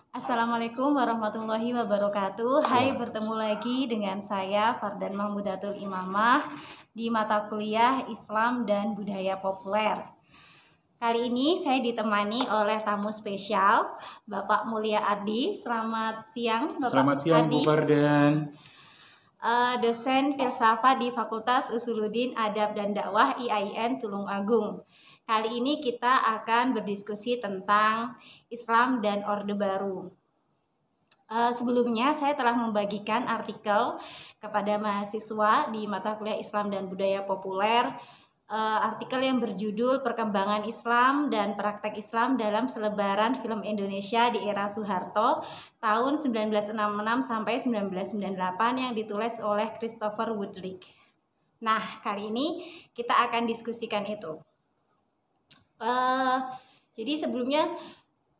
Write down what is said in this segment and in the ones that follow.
Assalamualaikum warahmatullahi wabarakatuh. Hai, bertemu lagi dengan saya Fardan Mahmudatul Imamah di mata kuliah Islam dan Budaya Populer. Kali ini saya ditemani oleh tamu spesial, Bapak Mulia Ardi. Selamat siang, Bapak. Selamat siang, Ardi. Bu Fardan. Dosen filsafat di Fakultas Usuluddin Adab dan Dakwah IAIN Tulungagung. Kali ini kita akan berdiskusi tentang Islam dan Orde Baru. Sebelumnya saya telah membagikan artikel kepada mahasiswa di mata kuliah Islam dan Budaya Populer, artikel yang berjudul Perkembangan Islam dan Praktek Islam dalam Selebaran Film Indonesia di Era Soeharto tahun 1966 sampai 1998 yang ditulis oleh Christopher Woodrick. Nah, kali ini kita akan diskusikan itu. Jadi sebelumnya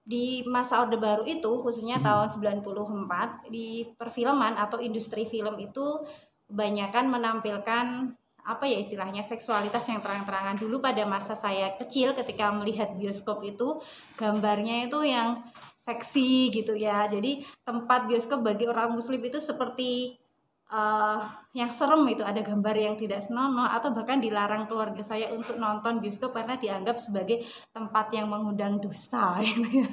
di masa Orde Baru itu, khususnya tahun 94, di perfilman atau industri film itu kebanyakan menampilkan apa ya istilahnya seksualitas yang terang-terangan. Dulu pada masa saya kecil ketika melihat bioskop itu gambarnya itu yang seksi gitu ya. Jadi tempat bioskop bagi orang muslim itu seperti yang serem, itu ada gambar yang tidak senonoh, atau bahkan dilarang keluarga saya untuk nonton bioskop karena dianggap sebagai tempat yang mengundang dosa gitu ya.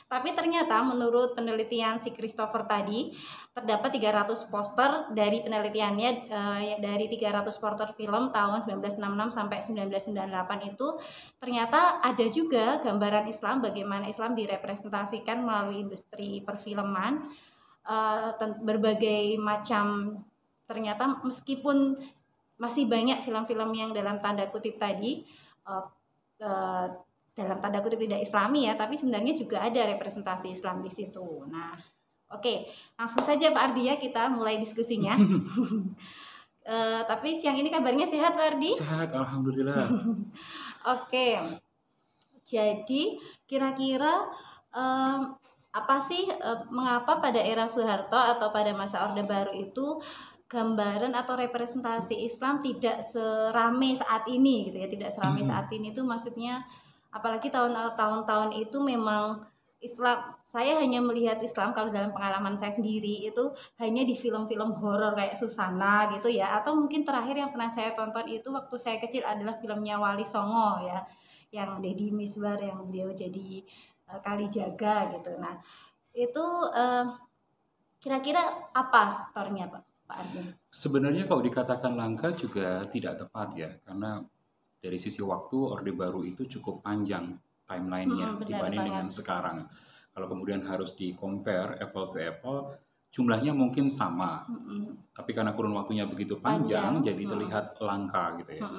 Tapi ternyata menurut penelitian si Christopher tadi, terdapat 300 poster dari penelitiannya, dari 300 poster film tahun 1966 sampai 1998 itu ternyata ada juga gambaran Islam, bagaimana Islam direpresentasikan melalui industri perfilman, berbagai macam. Ternyata meskipun masih banyak film-film yang dalam tanda kutip tadi dalam tanda kutip tidak Islami ya, tapi sebenarnya juga ada representasi Islam di situ. Nah, oke, langsung saja Pak Ardi ya, kita mulai diskusinya. Tapi siang ini kabarnya sehat Pak Ardi? Sehat, alhamdulillah. Oke, jadi kira-kira apa sih mengapa pada era Soeharto atau pada masa Orde Baru itu gambaran atau representasi Islam tidak seramai saat ini gitu ya, tidak seramai saat ini itu maksudnya. Apalagi tahun-tahun itu memang Islam, saya hanya melihat Islam kalau dalam pengalaman saya sendiri itu hanya di film-film horor kayak Susana gitu ya, atau mungkin terakhir yang pernah saya tonton itu waktu saya kecil adalah filmnya Wali Songo ya, yang Deddy Mizwar yang beliau jadi Kalijaga gitu. Nah itu kira-kira apa faktornya Pak Ardi? Sebenarnya kalau dikatakan langka juga tidak tepat ya, karena dari sisi waktu Orde Baru itu cukup panjang timelinenya dibanding dengan sekarang. Kalau kemudian harus di-compare apple to apple, jumlahnya mungkin sama, tapi karena kurun waktunya begitu panjang, jadi terlihat langka gitu ya.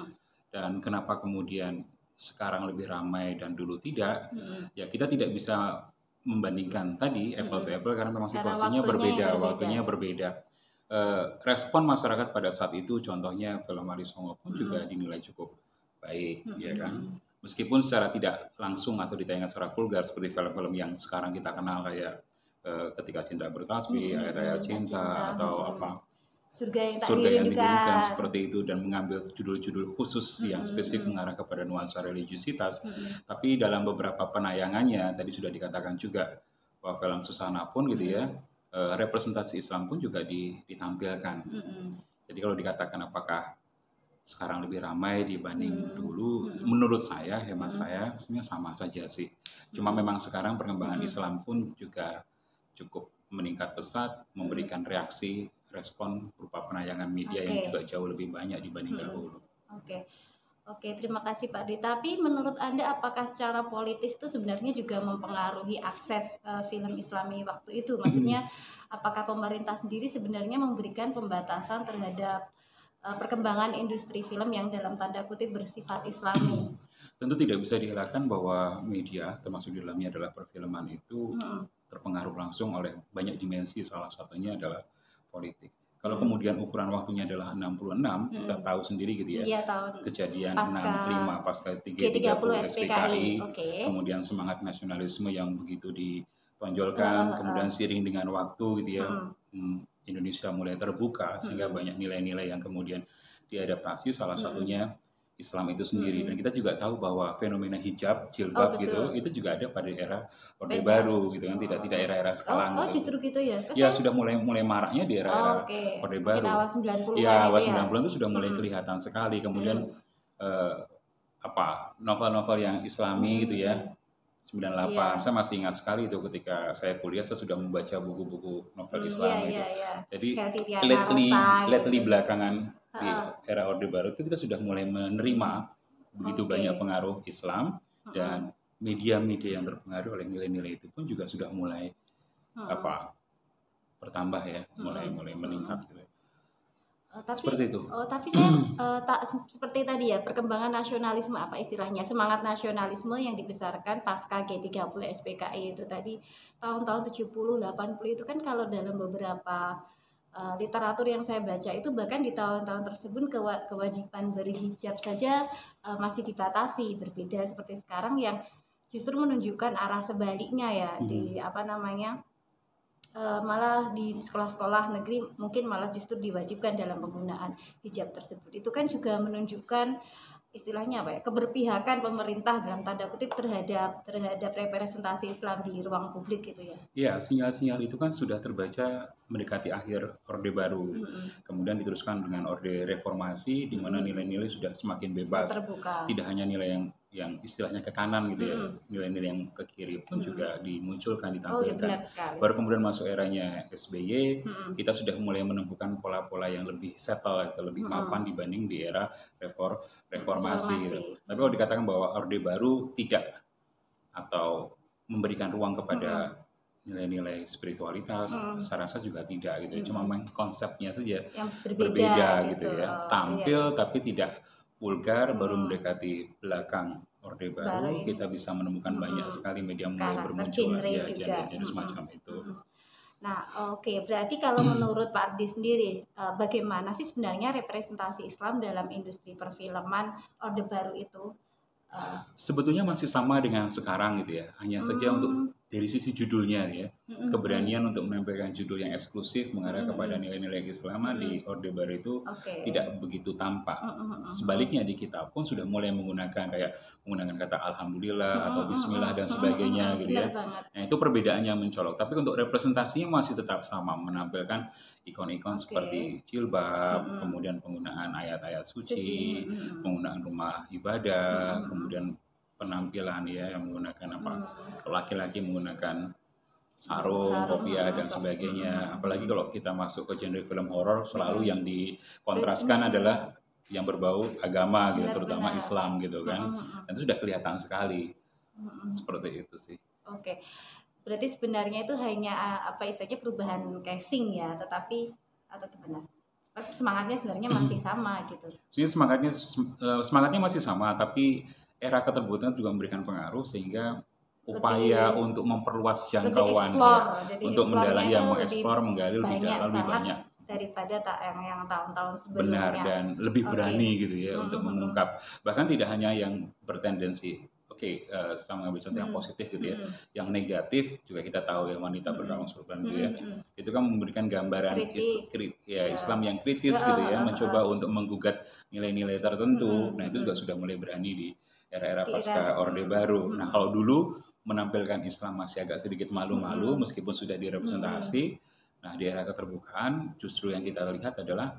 Dan kenapa kemudian sekarang lebih ramai dan dulu tidak? Ya kita tidak bisa membandingkan tadi apple to apple karena memang situasinya berbeda, waktunya berbeda. Respon masyarakat pada saat itu, contohnya film Wali Songo pun juga dinilai cukup baik, ya kan? Meskipun secara tidak langsung atau ditayangkan secara vulgar seperti film-film yang sekarang kita kenal kayak Ketika Cinta Bertasbih, Air Cinta, atau apa Surga yang yang dirindukan seperti itu, dan mengambil judul-judul khusus yang spesifik mengarah kepada nuansa religiusitas. Tapi dalam beberapa penayangannya tadi sudah dikatakan juga bahwa film Susana pun gitu ya, representasi Islam pun juga ditampilkan. Jadi kalau dikatakan apakah sekarang lebih ramai dibanding dulu, menurut saya, hemat saya, sebenarnya sama saja sih. Cuma memang sekarang perkembangan Islam pun juga cukup meningkat pesat, memberikan reaksi, respon berupa penayangan media yang juga jauh lebih banyak dibanding dahulu. Oke, terima kasih Pak Di. Tapi menurut Anda apakah secara politis itu sebenarnya juga mempengaruhi akses film Islami waktu itu? Maksudnya apakah pemerintah sendiri sebenarnya memberikan pembatasan terhadap perkembangan industri film yang dalam tanda kutip bersifat Islami? Tentu tidak bisa dielakkan bahwa media, termasuk di dalamnya adalah perfilman itu terpengaruh langsung oleh banyak dimensi, salah satunya adalah politik. Kalau kemudian ukuran waktunya adalah 66, kita tahu sendiri gitu ya, kejadian 65 pasca G30 SPKI, kemudian semangat nasionalisme yang begitu ditonjolkan, kemudian seiring dengan waktu gitu ya, Indonesia mulai terbuka sehingga banyak nilai-nilai yang kemudian diadaptasi, salah satunya Islam itu sendiri. Dan kita juga tahu bahwa fenomena hijab, jilbab gitu, itu juga ada pada era Orde Baru gitu kan, tidak era-era sekarang gitu. Justru gitu ya? Ya sudah mulai maraknya di era-era Orde Baru. Mungkin awal 90-an ya, awal itu 90-an itu sudah mulai kelihatan sekali. Kemudian novel-novel yang Islami gitu ya. 98, saya masih ingat sekali itu ketika saya kuliah, saya sudah membaca buku-buku novel Islam itu. Jadi lately belakangan di era Orde Baru itu kita sudah mulai menerima begitu banyak pengaruh Islam, dan media-media yang terpengaruh oleh nilai-nilai itu pun juga sudah mulai bertambah ya, mulai meningkat gitu. Seperti itu. Tapi saya seperti tadi ya, perkembangan nasionalisme, apa istilahnya, semangat nasionalisme yang dibesarkan pasca G30 SPKI itu tadi tahun-tahun 70 80 itu kan, kalau dalam beberapa literatur yang saya baca itu bahkan di tahun-tahun tersebut kewajiban berhijab saja masih dibatasi, berbeda seperti sekarang yang justru menunjukkan arah sebaliknya ya. Di malah di sekolah-sekolah negeri mungkin malah justru diwajibkan dalam penggunaan hijab tersebut. Itu kan juga menunjukkan istilahnya apa ya, keberpihakan pemerintah dalam tanda kutip terhadap representasi Islam di ruang publik gitu ya. Iya, sinyal-sinyal itu kan sudah terbaca mendekati akhir Orde Baru. Kemudian diteruskan dengan Orde Reformasi, di mana nilai-nilai sudah semakin bebas. Terbuka. Tidak hanya nilai yang istilahnya ke kanan gitu ya, nilai-nilai yang ke kiri pun juga dimunculkan, ditampilkan. Baru kemudian masuk eranya SBY, kita sudah mulai menemukan pola-pola yang lebih settle atau lebih mapan dibanding di era reformasi. Gitu. Tapi kalau dikatakan bahwa Orde Baru tidak atau memberikan ruang kepada nilai-nilai spiritualitas, saya rasa juga tidak gitu. Cuma main konsepnya saja yang berbeda gitu ya. Tampil tapi tidak vulgar. Baru mendekati belakang Orde Baru kita bisa menemukan banyak sekali media mulai bermunculan ya, genre semacam itu. Nah, berarti kalau menurut Pak Ardi sendiri, bagaimana sih sebenarnya representasi Islam dalam industri perfilman Orde Baru itu? Sebetulnya masih sama dengan sekarang gitu ya, hanya saja untuk dari sisi judulnya ya, keberanian untuk menampilkan judul yang eksklusif mengarah kepada nilai-nilai keislaman di Orde Baru itu tidak begitu tampak. Sebaliknya di kita pun sudah mulai menggunakan kata Alhamdulillah atau Bismillah dan sebagainya gitu ya. Nah itu perbedaannya mencolok. Tapi untuk representasinya masih tetap sama, menampilkan ikon-ikon seperti jilbab, kemudian penggunaan ayat-ayat suci, penggunaan rumah ibadah, kemudian penampilan ya yang menggunakan laki-laki menggunakan sarung, kopiah dan sebagainya. Apalagi kalau kita masuk ke genre film horor, selalu yang dikontraskan adalah yang berbau agama gitu, terutama Islam gitu kan. Dan itu sudah kelihatan sekali. Seperti itu sih. Berarti sebenarnya itu hanya istilahnya perubahan casing ya, tetapi atau gimana? Semangatnya sebenarnya masih sama gitu. Semangatnya masih sama, tapi era keterbukaan juga memberikan pengaruh sehingga upaya untuk memperluas jangkauan untuk mengeksplor, menggali lebih dalam, lebih banyak daripada yang tahun-tahun sebelumnya. Benar, dan lebih berani gitu ya untuk mengungkap. Bahkan tidak hanya yang bertendensi sama mengambil contoh yang positif gitu ya. Yang negatif juga kita tahu ya, wanita beraung sorban gitu ya. Itu kan memberikan gambaran Islam yang kritis gitu ya, mencoba untuk menggugat nilai-nilai tertentu. Nah, itu juga sudah mulai berani di era-era pasca Orde Baru. Nah, kalau dulu menampilkan Islam masih agak sedikit malu-malu meskipun sudah direpresentasi. Nah, di era keterbukaan justru yang kita lihat adalah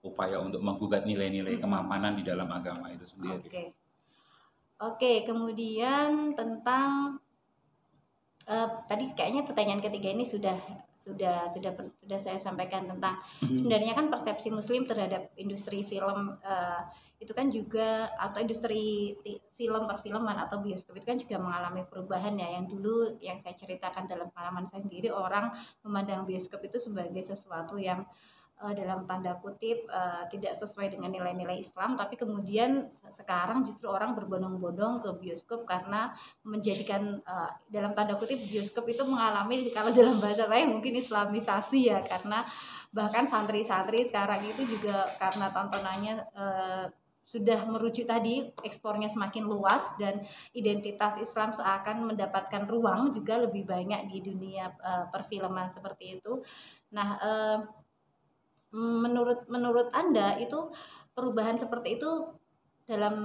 upaya untuk menggugat nilai-nilai kemapanan di dalam agama itu sendiri. Oke, kemudian tentang tadi kayaknya pertanyaan ketiga ini sudah saya sampaikan tentang sebenarnya kan persepsi Muslim terhadap industri film itu kan juga, atau industri film perfilman atau bioskop itu kan juga mengalami perubahan ya. Yang dulu yang saya ceritakan dalam pengalaman saya sendiri, orang memandang bioskop itu sebagai sesuatu yang dalam tanda kutip tidak sesuai dengan nilai-nilai Islam, tapi kemudian sekarang justru orang berbondong-bondong ke bioskop karena menjadikan dalam tanda kutip bioskop itu mengalami, kalau dalam bahasa lain mungkin islamisasi ya, karena bahkan santri-santri sekarang itu juga karena tontonannya sudah merujuk tadi, ekspornya semakin luas dan identitas Islam seakan mendapatkan ruang juga lebih banyak di dunia perfilman seperti itu. Nah, menurut Anda itu perubahan seperti itu dalam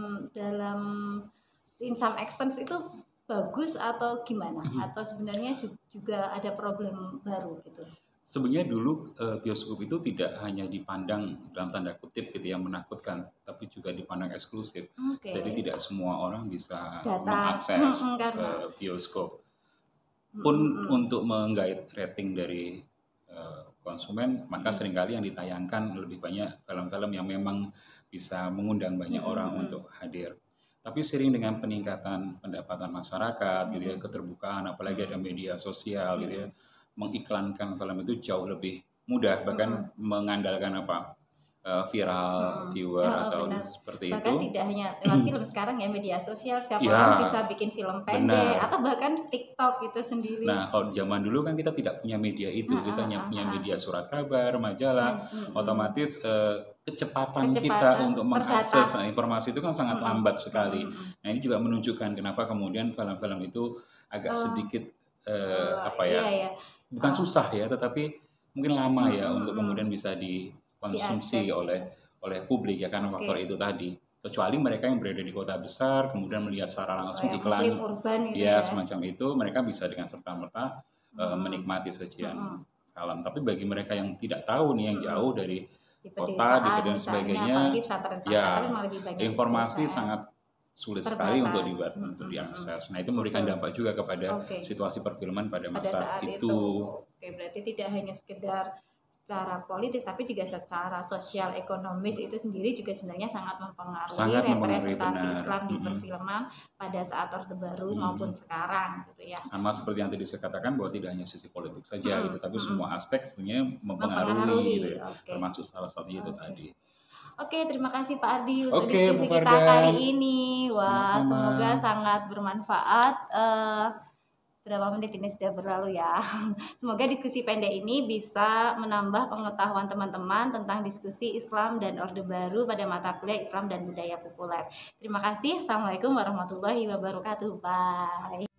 in some extent itu bagus atau gimana? Atau sebenarnya juga ada problem baru gitu? Sebenarnya dulu bioskop itu tidak hanya dipandang dalam tanda kutip gitu yang menakutkan, tapi juga dipandang eksklusif. Jadi tidak semua orang bisa mengakses ke bioskop. Pun untuk menggait rating dari konsumen, maka seringkali yang ditayangkan lebih banyak film-film yang memang bisa mengundang banyak orang untuk hadir. Tapi seiring dengan peningkatan pendapatan masyarakat, gitu ya, keterbukaan, apalagi ada media sosial, gitu ya, mengiklankan film itu jauh lebih mudah, bahkan mengandalkan viral viewer atau seperti bahkan itu. Bahkan tidak hanya lewat film sekarang ya, media sosial, setiap orang bisa bikin film pendek atau bahkan TikTok itu sendiri. Nah, kalau zaman dulu kan kita tidak punya media itu, kita hanya punya media surat kabar, majalah, otomatis kecepatan kita untuk mengakses informasi itu kan sangat lambat sekali. Nah, ini juga menunjukkan kenapa kemudian film-film itu agak sedikit bukan susah ya, tetapi mungkin lama ya untuk kemudian bisa dikonsumsi oleh publik ya, karena faktor itu tadi. Kecuali mereka yang berada di kota besar kemudian melihat secara langsung iklan ya semacam itu, mereka bisa dengan serta-merta menikmati sajian film. Tapi bagi mereka yang tidak tahu nih, yang jauh dari kota dan sebagainya, ya informasi sangat sulit sekali untuk diakses. Nah, itu memberikan dampak juga kepada situasi perfilman pada masa itu. Oke, berarti tidak hanya sekedar secara politis, tapi juga secara sosial ekonomis itu sendiri juga sebenarnya sangat mempengaruhi representasi Islam di perfilman pada saat Orde Baru maupun sekarang gitu ya. Sama seperti yang tadi saya katakan bahwa tidak hanya sisi politik saja gitu, tapi semua aspek sebenarnya mempengaruhi gitu ya. Termasuk salah satunya itu tadi. Oke, terima kasih Pak Ardi untuk diskusi kita kali ini. Wah, semoga sangat bermanfaat. Berapa menit ini sudah berlalu ya. Semoga diskusi pendek ini bisa menambah pengetahuan teman-teman tentang diskusi Islam dan Orde Baru pada mata kuliah Islam dan Budaya Populer. Terima kasih. Assalamualaikum warahmatullahi wabarakatuh. Bye.